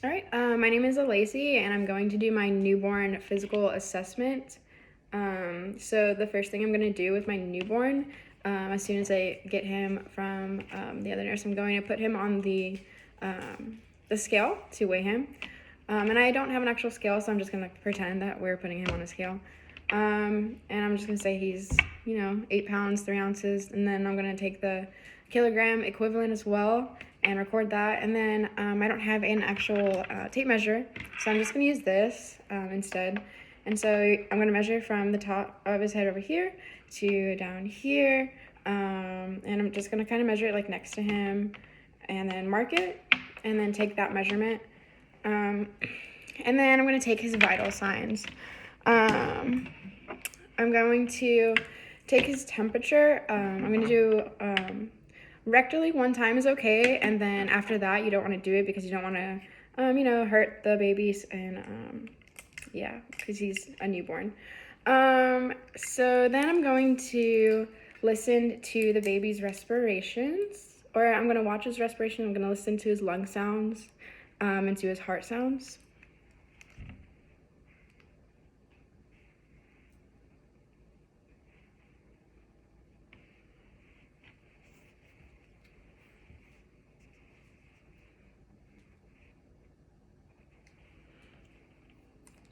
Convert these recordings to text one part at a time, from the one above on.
All right, my name is Alacy, and I'm going to do my newborn physical assessment. So the first thing I'm going to do with my newborn, as soon as I get him from the other nurse, I'm going to put him on the scale to weigh him. And I don't have an actual scale, so I'm just going to pretend that we're putting him on a scale. And I'm just going to say he's, 8 pounds, 3 ounces, and then I'm going to take the kilogram equivalent as well and record that. And then I don't have an actual tape measure, so I'm just going to use this instead. And so I'm going to measure from the top of his head over here to down here, and I'm just going to kind of measure it like next to him and then mark it and then take that measurement. And then I'm going to take his vital signs. I'm going to take his temperature. I'm going to do rectally 1 time is okay, and then after that you don't want to do it because you don't want to hurt the babies, and yeah, because he's a newborn. So then I'm going to listen to the baby's respirations, or I'm going to watch his respiration. I'm going to listen to his lung sounds and to his heart sounds.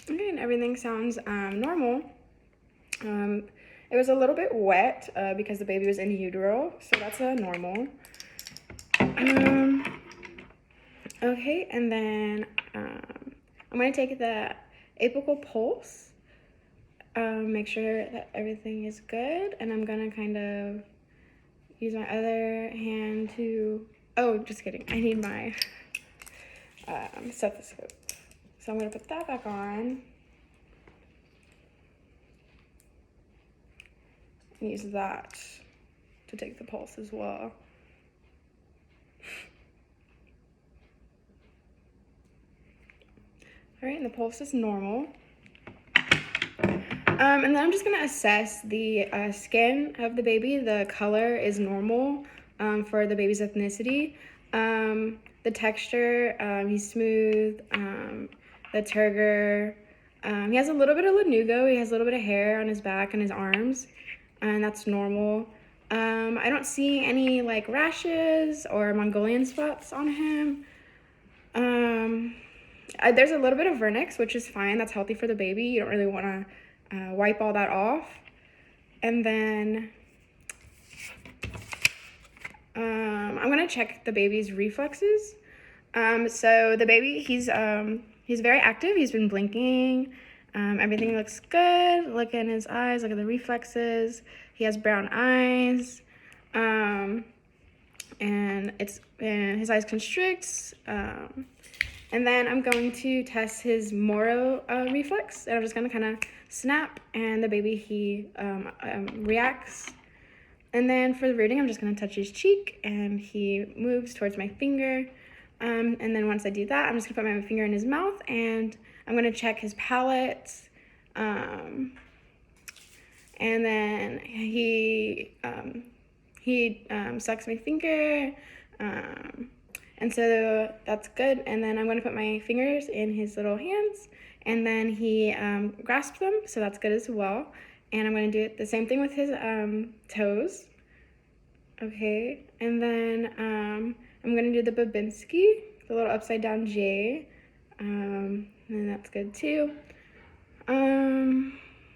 Okay, and everything sounds normal. It was a little bit wet because the baby was in utero, so that's a normal. Okay, and then I'm going to take the apical pulse, make sure that everything is good, and I'm going to kind of use my other hand to, oh, just kidding, I need my stethoscope. So I'm going to put that back on and use that to take the pulse as well. All right, and the pulse is normal. And then I'm just gonna assess the skin of the baby. The color is normal for the baby's ethnicity. The texture, he's smooth. The turgor, he has a little bit of lanugo. He has a little bit of hair on his back and his arms, and that's normal. I don't see any like rashes or Mongolian spots on him. There's a little bit of vernix, which is fine. That's healthy for the baby. You don't really want to wipe all that off. And then I'm going to check the baby's reflexes. So the baby, he's very active. He's been blinking. Everything looks good. Look at his eyes. Look at the reflexes. He has brown eyes. And his eyes constrict. And then I'm going to test his Moro reflex, and I'm just going to kind of snap, and the baby, he reacts. And then for the rooting, I'm just going to touch his cheek, and he moves towards my finger. And then once I do that, I'm just going to put my finger in his mouth, and I'm going to check his palate. And then he sucks my finger. And so that's good. And then I'm going to put my fingers in his little hands, and then he grasps them, so that's good as well. And I'm going to do the same thing with his toes. Okay, and then I'm going to do the Babinski, the little upside down J, and that's good too.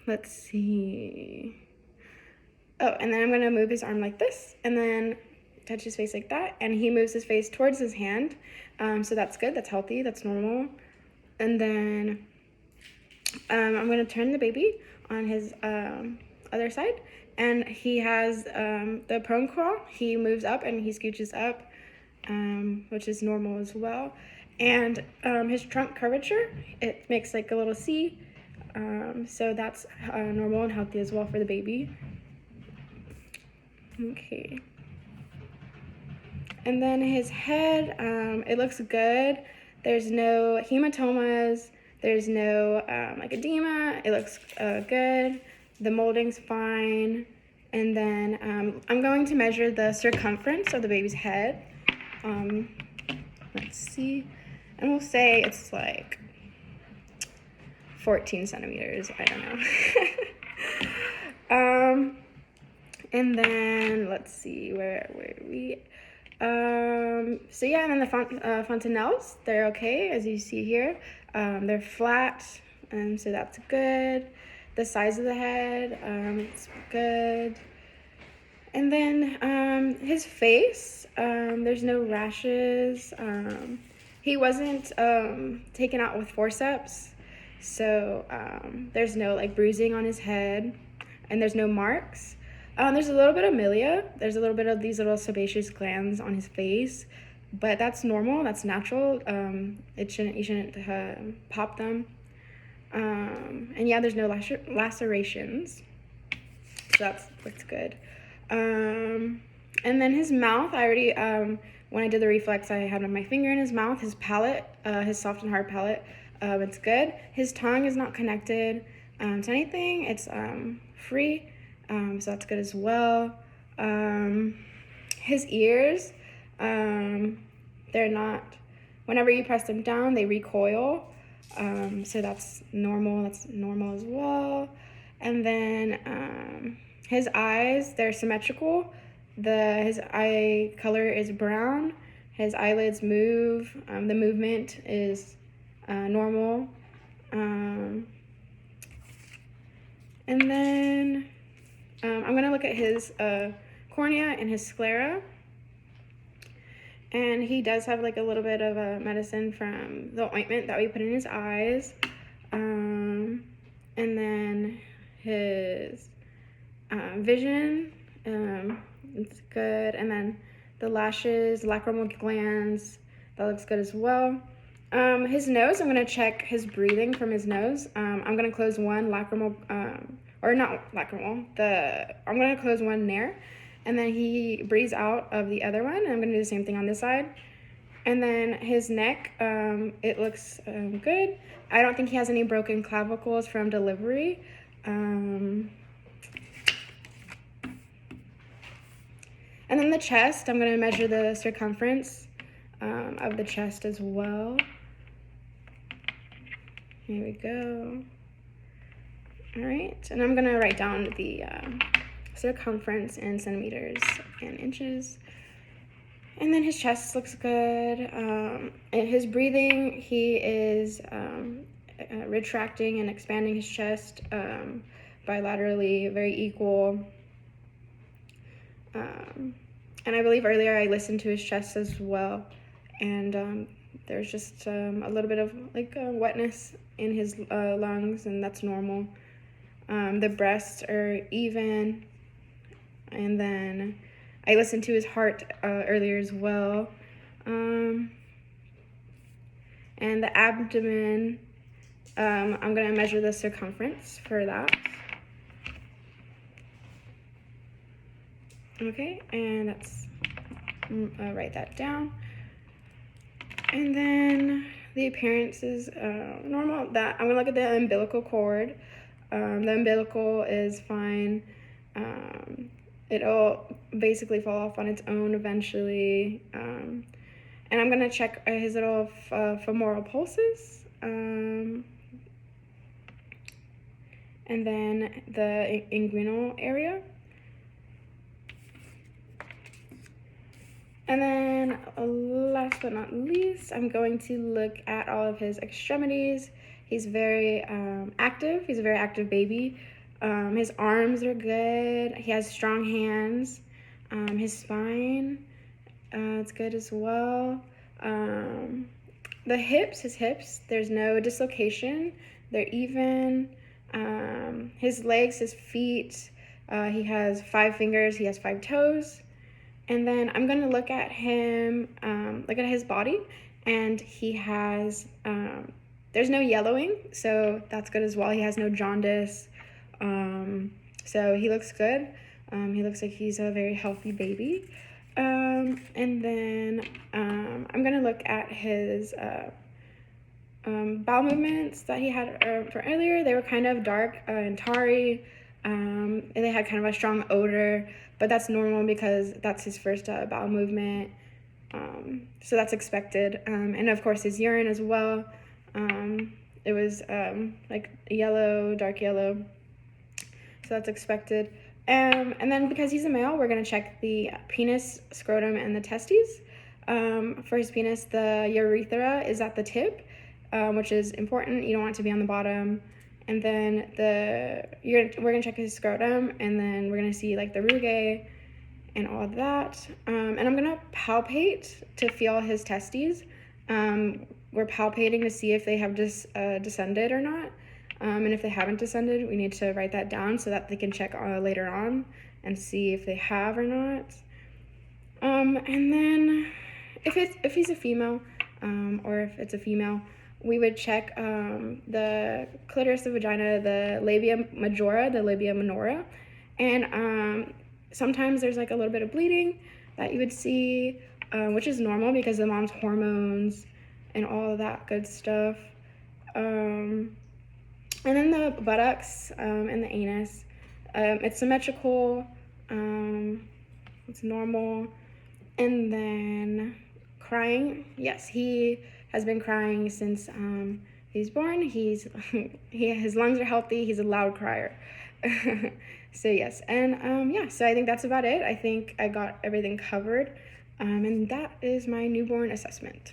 Let's see. Oh, and then I'm going to move his arm like this, and then touch his face like that, and he moves his face towards his hand, so that's good, that's healthy, that's normal. And then I'm going to turn the baby on his other side, and he has the prone crawl. He moves up and he scooches up, which is normal as well. And his trunk curvature, it makes like a little C, so that's normal and healthy as well for the baby. Okay. And then his head, it looks good. There's no hematomas. There's no like edema. It looks good. The molding's fine. And then I'm going to measure the circumference of the baby's head. Let's see. And we'll say it's like 14 centimeters, I don't know. And then let's see, where are we? So yeah, and then the fontanelles, they're okay, as you see here. They're flat, so that's good. The size of the head, it's good. And then his face, there's no rashes. He wasn't taken out with forceps, so there's no like bruising on his head, and there's no marks. There's a little bit of milia. There's a little bit of these little sebaceous glands on his face, but that's normal. That's natural. You shouldn't pop them. And yeah, there's no lacerations, so that's good. And then his mouth, I already when I did the reflex, I had my finger in his mouth. His palate, his soft and hard palate, it's good. His tongue is not connected to anything. It's free. So that's good as well. His ears, they're not, whenever you press them down, they recoil. So that's normal as well. And then his eyes, they're symmetrical. His eye color is brown. His eyelids move. The movement is normal. And then I'm going to look at his cornea and his sclera. And he does have like a little bit of medicine from the ointment that we put in his eyes. And then his vision, it's good. And then the lashes, lacrimal glands, that looks good as well. His nose, I'm going to check his breathing from his nose. I'm going to close one lacrimal, or not lacrimal, I'm going to close one there. And then he breathes out of the other one. And I'm going to do the same thing on this side. And then his neck, it looks good. I don't think he has any broken clavicles from delivery. And then the chest, I'm going to measure the circumference of the chest as well. Here we go. All right, and I'm going to write down the circumference in centimeters and inches. And then his chest looks good. And his breathing, he is retracting and expanding his chest bilaterally, very equal. And I believe earlier I listened to his chest as well, and there's just a little bit of like wetness in his lungs, and that's normal. The breasts are even, and then I listened to his heart earlier as well. And the abdomen, I'm going to measure the circumference for that. Okay, and that's, write that down. And then the appearance is normal. That I'm going to look at the umbilical cord. The umbilical is fine. It'll basically fall off on its own eventually. And I'm going to check his little femoral pulses. And then the inguinal area. And then last but not least, I'm going to look at all of his extremities. He's very active. He's a very active baby. His arms are good. He has strong hands. His spine, it's good as well. His hips, there's no dislocation. They're even. His legs, his feet, he has 5 fingers. He has 5 toes. And then I'm going to look at him, look at his body, and he has, there's no yellowing, so that's good as well. He has no jaundice, so he looks good. He looks like he's a very healthy baby. And then I'm going to look at his bowel movements that he had from earlier. They were kind of dark and tarry. And they had kind of a strong odor, but that's normal because that's his first bowel movement. So that's expected. And of course his urine as well. It was like yellow, dark yellow. So that's expected. And then because he's a male, we're gonna check the penis, scrotum, and the testes. For his penis, the urethra is at the tip, which is important. You don't want it to be on the bottom. And then we're gonna check his scrotum, and then we're gonna see like the rugae and all of that. And I'm gonna palpate to feel his testes. We're palpating to see if they have descended or not. And if they haven't descended, we need to write that down so that they can check later on and see if they have or not. And then if he's a female, or if it's a female, we would check the clitoris, the vagina, the labia majora, the labia minora, and sometimes there's like a little bit of bleeding that you would see, which is normal because the mom's hormones and all of that good stuff. And then the buttocks and the anus, it's symmetrical, it's normal. And then crying, yes, he has been crying since he's born. His lungs are healthy. He's a loud crier. So yes, and yeah, so I think that's about it. I think I got everything covered, and that is my newborn assessment.